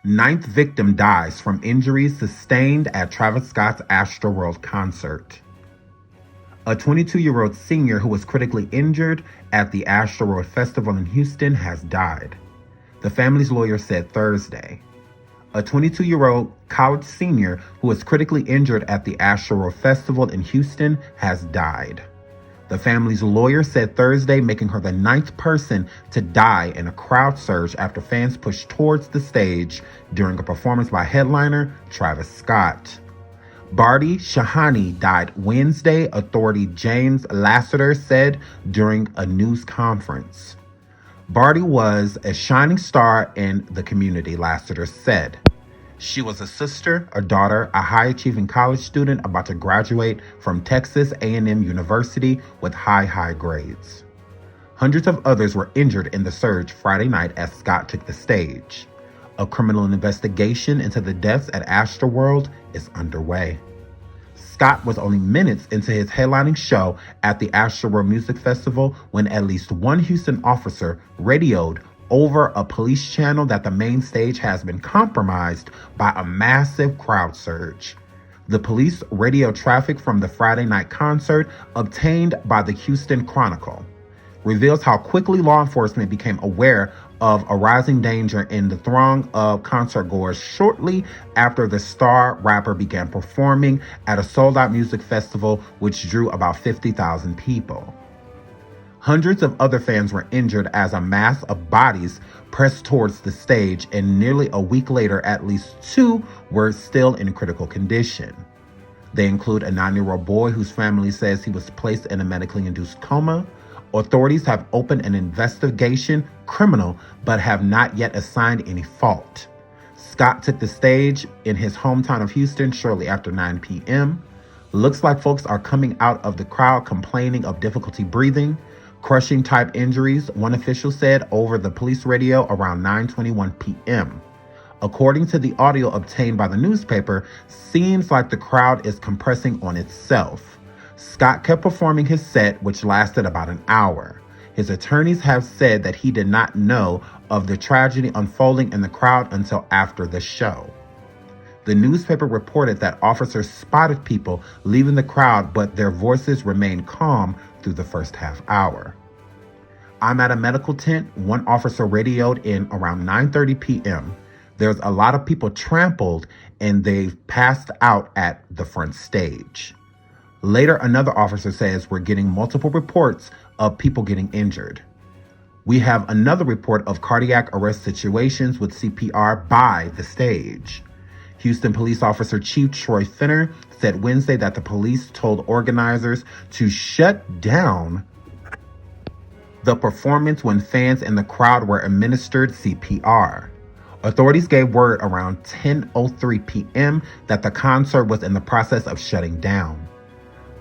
Ninth victim dies from injuries sustained at Travis Scott's Astroworld concert. A 22-year-old senior who was critically injured at the Astroworld Festival in Houston has died, the family's lawyer said Thursday. A 22-year-old college senior who was critically injured at the Astroworld Festival in Houston has died, the family's lawyer said Thursday, making her the ninth person to die in a crowd surge after fans pushed towards the stage during a performance by headliner Travis Scott. Bharti Shahani died Wednesday, authority James Lassiter said during a news conference. Bharti was a shining star in the community, Lassiter said. She was a sister, a daughter, a high-achieving college student about to graduate from Texas A&M University with high grades. Hundreds of others were injured in the surge Friday night as Scott took the stage. A criminal investigation into the deaths at Astroworld is underway. Scott was only minutes into his headlining show at the Astroworld Music Festival when at least one Houston officer radioed over a police channel that the main stage has been compromised by a massive crowd surge. The police radio traffic from the Friday night concert, obtained by the Houston Chronicle, reveals how quickly law enforcement became aware of a rising danger in the throng of concertgoers shortly after the star rapper began performing at a sold-out music festival which drew about 50,000 people. Hundreds of other fans were injured as a mass of bodies pressed towards the stage, and nearly a week later, at least two were still in critical condition. They include a 9-year-old boy whose family says he was placed in a medically induced coma. Authorities have opened an investigation, criminal, but have not yet assigned any fault. Scott took the stage in his hometown of Houston shortly after 9 p.m. Looks like folks are coming out of the crowd complaining of difficulty breathing, crushing type injuries, one official said over the police radio around 9:21 p.m. According to the audio obtained by the newspaper, seems like the crowd is compressing on itself. Scott kept performing his set, which lasted about an hour. His attorneys have said that he did not know of the tragedy unfolding in the crowd until after the show. The newspaper reported that officers spotted people leaving the crowd, but their voices remained calm through the first half hour. "I'm at a medical tent," one officer radioed in around 9:30 p.m. "There's a lot of people trampled and they've passed out at the front stage." Later, another officer says, "We're getting multiple reports of people getting injured. We have another report of cardiac arrest situations with CPR by the stage." Houston Police Officer Chief Troy Finner said Wednesday that the police told organizers to shut down the performance when fans in the crowd were administered CPR. Authorities gave word around 10:03 p.m. that the concert was in the process of shutting down.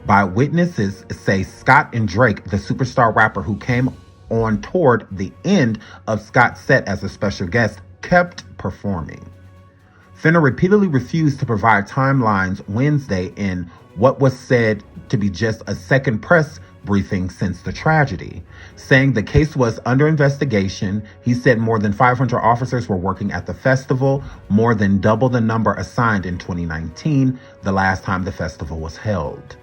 By witnesses say Scott and Drake, the superstar rapper who came on toward the end of Scott's set as a special guest, kept performing. Finner repeatedly refused to provide timelines Wednesday in what was said to be just a second press briefing since the tragedy, saying the case was under investigation. He said more than 500 officers were working at the festival, more than double the number assigned in 2019, the last time the festival was held.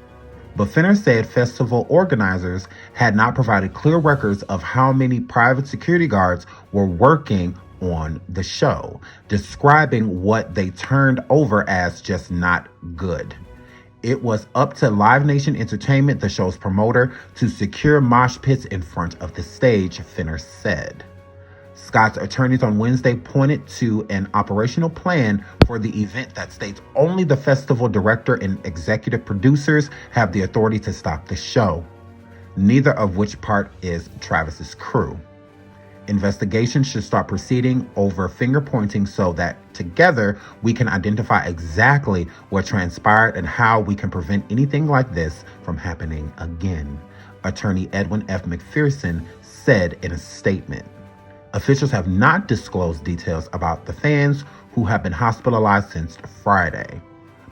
But Finner said festival organizers had not provided clear records of how many private security guards were working on the show, describing what they turned over as just not good. It was up to Live Nation Entertainment, the show's promoter, to secure mosh pits in front of the stage, Finner said. Scott's attorneys on Wednesday pointed to an operational plan for the event that states only the festival director and executive producers have the authority to stop the show, neither of which part is Travis's crew. Investigations should start proceeding over finger pointing so that together we can identify exactly what transpired and how we can prevent anything like this from happening again, Attorney Edwin F. McPherson said in a statement. Officials have not disclosed details about the fans who have been hospitalized since Friday.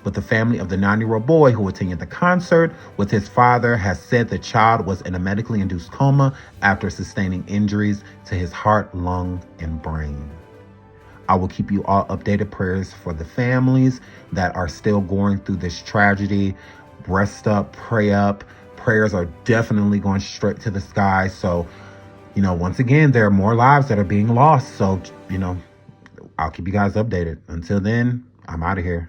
But the family of the 9-year-old boy who attended the concert with his father has said the child was in a medically induced coma after sustaining injuries to his heart, lung, and brain. I will keep you all updated. Prayers for the families that are still going through this tragedy. Rest up, pray up. Prayers are definitely going straight to the sky. So, once again, there are more lives that are being lost. So, I'll keep you guys updated. Until then, I'm out of here.